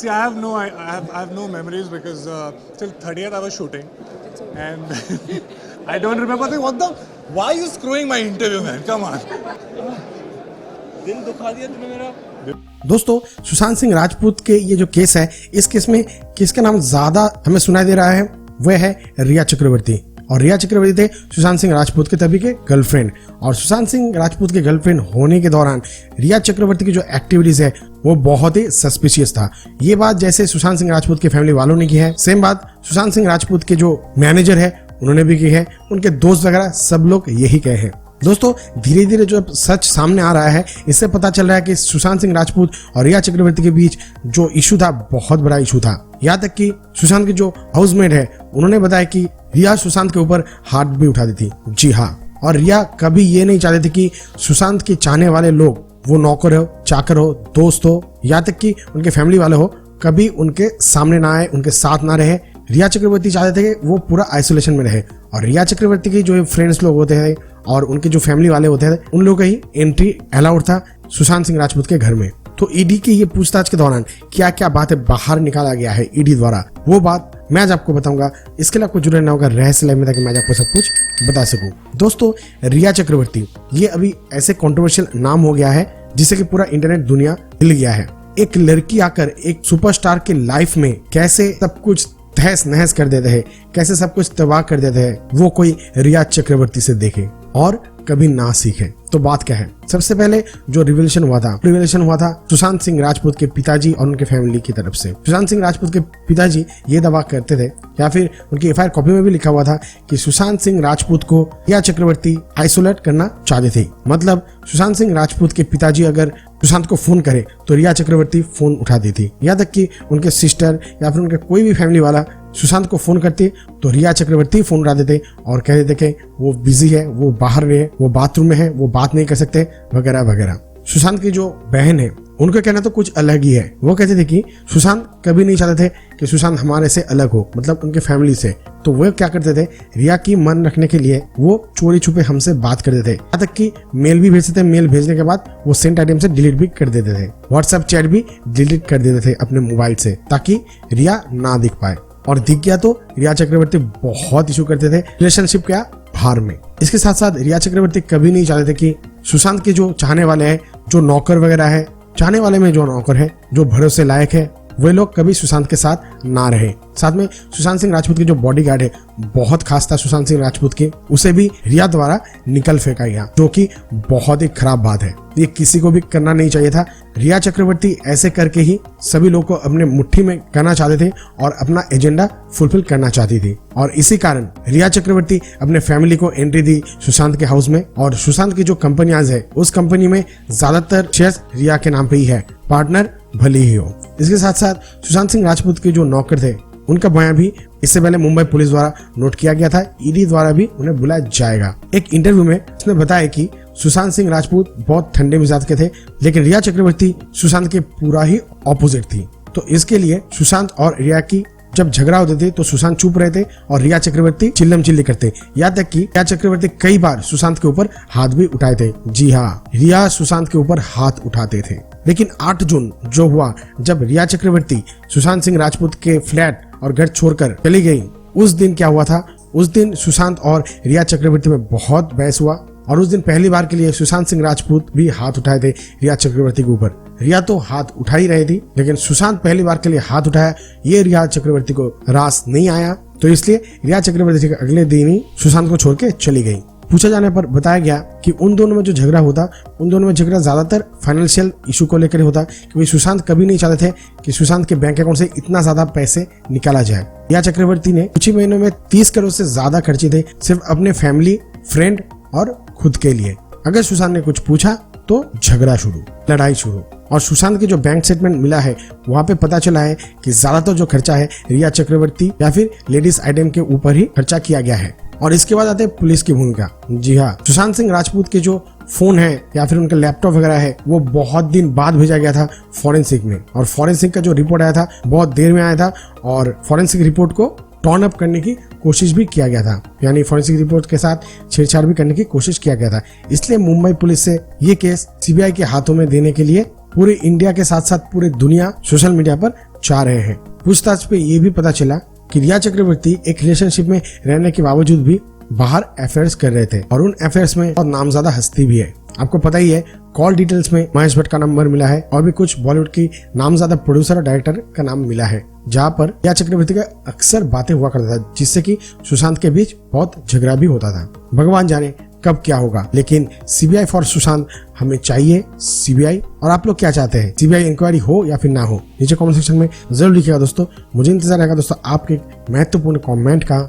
See, I have no memories because till 30th I was shooting, and I don't remember. What the? Why are you screwing my interview, man? Come on. दिल दुखा दिया तूने मेरा। दोस्तों, सुशांत सिंह राजपूत के ये जो केस है, इस केस में किसका नाम ज्यादा हमें सुनाई दे रहा है, वह है रिया चक्रवर्ती। और रिया चक्रवर्ती थे सुशांत सिंह राजपूत के तभी के गर्लफ्रेंड। और सुशांत सिंह राजपूत के गर्लफ्रेंड होने के दौरान रिया चक्रवर्ती की जो एक्टिविटीज है वो बहुत ही सस्पिशियस था। ये बात जैसे सुशांत सिंह राजपूत के फैमिली वालों ने की है, सेम बात सुशांत सिंह राजपूत के जो मैनेजर है उन्होंने भी की है, उनके दोस्त वगैरह सब लोग यही कहे हैं। दोस्तों, धीरे धीरे जो सच सामने आ रहा है, इससे पता चल रहा है कि सुशांत सिंह राजपूत और रिया चक्रवर्ती के बीच जो इशू था बहुत बड़ा इशू था। यहाँ तक कि सुशांत की जो हाउसमेट है उन्होंने बताया कि रिया सुशांत के ऊपर हाथ भी उठा दी थी। जी हाँ, और रिया कभी ये नहीं चाहती थी कि सुशांत के चाहने वाले लोग, वो नौकर हो, चाकर हो, दोस्त हो, यहाँ तक कि उनके फैमिली वाले हो, कभी उनके सामने ना आए, उनके साथ ना रहे। रिया चक्रवर्ती चाहते थे कि वो पूरा आइसोलेशन में रहे। और रिया चक्रवर्ती के जो फ्रेंड्स लोग होते हैं और उनके जो फैमिली वाले होते हैं, उन लोगों का ही एंट्री अलाउड था सुशांत सिंह राजपूत के घर में। तो ईडी की ये पूछताछ के दौरान क्या क्या बातें बाहर निकाला गया है ईडी द्वारा, वो बात मैं आज आपको बताऊंगा। इसके लिए आपको जुड़े रहना होगा रहस्य लाइव में, ताकि मैं आज आपको सब कुछ बता सकूं। दोस्तों, रिया चक्रवर्ती ये अभी ऐसे कंट्रोवर्शियल नाम हो गया है जिससे कि पूरा इंटरनेट दुनिया हिल गया है। एक लड़की आकर एक सुपरस्टार के लाइफ में कैसे सब कुछ तहस नहस कर देते हैं, कैसे सब कुछ तबाह कर देते हैं, वो कोई रिया चक्रवर्ती से देखे और कभी ना सीखे। तो बात क्या है? सबसे पहले जो रिवलेशन हुआ था सुशांत सिंह राजपूत के पिताजी और उनके फैमिली की तरफ से। सुशांत सिंह राजपूत के पिताजी ये दावा करते थे, या फिर उनकी एफआईआर कॉपी में भी लिखा हुआ था, कि सुशांत सिंह राजपूत को रिया चक्रवर्ती आइसोलेट करना चाहते थे। मतलब सुशांत सिंह राजपूत के पिताजी अगर सुशांत को फोन करे तो रिया चक्रवर्ती फोन उठाती थी। यहाँ तक कि उनके सिस्टर या फिर उनके कोई भी फैमिली वाला सुशांत को फोन करते तो रिया चक्रवर्ती फोन उठा देते और कह देते कि वो बिजी है, वो बाहर है, वो बाथरूम में है, वो बात नहीं कर सकते, वगैरह वगैरह। सुशांत की जो बहन है उनका कहना तो कुछ अलग ही है। वो कहते थे कि सुशांत कभी नहीं चाहते थे कि सुशांत हमारे से अलग हो, मतलब उनके फैमिली से। तो वो क्या करते थे, रिया की मन रखने के लिए वो चोरी छुपे हमसे बात करते थे। यहाँ तक कि मेल भी भेजते थे, मेल भेजने के बाद वो सेंट आइटम से डिलीट भी कर देते थे, व्हाट्सएप चैट भी डिलीट कर देते थे अपने मोबाइल से, ताकि रिया ना दिख पाए। और दिख गया तो रिया चक्रवर्ती बहुत इशू करते थे रिलेशनशिप क्या बाहर में। इसके साथ साथ रिया चक्रवर्ती कभी नहीं चाहते थे कि सुशांत के जो चाहने वाले हैं, जो नौकर वगैरह है, चाहने वाले में जो नौकर है, जो भरोसे लायक है, वे लोग कभी सुशांत के साथ ना रहे। साथ में सुशांत सिंह राजपूत के जो बॉडीगार्ड है बहुत खास था सुशांत सिंह राजपूत के, उसे भी रिया द्वारा निकल फेंका गया, जो कि बहुत ही खराब बात है। ये किसी को भी करना नहीं चाहिए था। रिया चक्रवर्ती ऐसे करके ही सभी लोगों को अपने मुट्ठी में करना चाहते थे और अपना एजेंडा फुलफिल करना चाहती थी। और इसी कारण रिया चक्रवर्ती अपने फैमिली को एंट्री दी सुशांत के हाउस में। और सुशांत की जो कंपनियां है उस कंपनी में ज्यादातर शेयर्स रिया के नाम पे ही है, पार्टनर भले ही हो। इसके साथ साथ सुशांत सिंह राजपूत के जो नौकर थे उनका बयान भी इससे पहले मुंबई पुलिस द्वारा नोट किया गया था। ईडी द्वारा भी उन्हें बुलाया जाएगा। एक इंटरव्यू में उसने बताया कि सुशांत सिंह राजपूत बहुत ठंडे मिजाज के थे, लेकिन रिया चक्रवर्ती सुशांत के पूरा ही ऑपोजिट थी। तो इसके लिए सुशांत और रिया की जब झगड़ा होते थे तो सुशांत चुप रहते और रिया चक्रवर्ती चिल्लम चिल्ली करते। यहाँ तक कि रिया चक्रवर्ती कई बार सुशांत के ऊपर हाथ भी उठाए थे। जी हाँ, रिया सुशांत के ऊपर हाथ उठाते थे। लेकिन 8 जून जो हुआ, जब रिया चक्रवर्ती सुशांत सिंह राजपूत के फ्लैट और घर छोड़कर चली गई, उस दिन क्या हुआ था, उस दिन सुशांत और रिया चक्रवर्ती में बहुत बहस हुआ। और उस दिन पहली बार के लिए सुशांत सिंह राजपूत भी हाथ उठाए थे रिया चक्रवर्ती के ऊपर। रिया तो हाथ उठा ही रही थी, लेकिन सुशांत पहली बार के लिए हाथ उठाया, ये रिया चक्रवर्ती को रास नहीं आया। तो इसलिए रिया चक्रवर्ती के अगले दिन ही सुशांत को छोड़ के चली गई। पूछा जाने पर बताया गया कि उन दोनों में जो झगड़ा होता, उन दोनों में झगड़ा ज्यादातर फाइनेंशियल इशू को लेकर होता, क्योंकि सुशांत कभी नहीं चाहते थे कि सुशांत के बैंक अकाउंट से इतना ज्यादा पैसे निकाला जाए। रिया चक्रवर्ती ने कुछ ही महीनों में 30 करोड़ से ज्यादा खर्चे थे सिर्फ अपने फैमिली, फ्रेंड और खुद के लिए। अगर सुशांत ने कुछ पूछा तो झगड़ा शुरू, लड़ाई शुरू। और सुशांत के जो बैंक स्टेटमेंट मिला है वहाँ पे पता चला है कि ज्यादातर जो खर्चा है रिया चक्रवर्ती या फिर लेडीज आइटम के ऊपर ही खर्चा किया गया है। और इसके बाद आते हैं पुलिस की भूमिका। जी हाँ, सुशांत सिंह राजपूत के जो फोन है या फिर उनका लैपटॉप वगैरह है वो बहुत दिन बाद भेजा गया था फॉरेंसिक में। और फॉरेंसिक का जो रिपोर्ट आया था बहुत देर में आया था और फॉरेंसिक रिपोर्ट को टर्न अप करने की कोशिश भी किया गया था, यानी फॉरेंसिक रिपोर्ट के साथ छेड़छाड़ भी करने की कोशिश किया गया था। इसलिए मुंबई पुलिस से ये केस सीबीआई के हाथों में देने के लिए पूरे इंडिया के साथ साथ पूरे दुनिया सोशल मीडिया पर चाह रहे हैं। पूछताछ पे ये भी पता चला कि रिया चक्रवर्ती एक रिलेशनशिप में रहने के बावजूद भी बाहर अफेयर्स कर रहे थे और उन अफेयर्स में बहुत नामज़दा हस्ती भी है। आपको पता ही है, कॉल डिटेल्स में महेश भट्ट का नंबर मिला है और भी कुछ बॉलीवुड की नामज़दा प्रोड्यूसर और डायरेक्टर का नाम मिला है, जहां पर रिया चक्रवर्ती का अक्सर बातें हुआ करता था, जिससे कि सुशांत के बीच बहुत झगड़ा भी होता था। भगवान जाने कब क्या होगा, लेकिन सीबीआई फॉर सुशांत हमें चाहिए सीबीआई। और आप लोग क्या चाहते हैं, सीबीआई इंक्वायरी हो या फिर ना हो, नीचे कमेंट सेक्शन में जरूर लिखिएगा दोस्तों। मुझे इंतजार रहेगा दोस्तों आपके महत्वपूर्ण कमेंट का।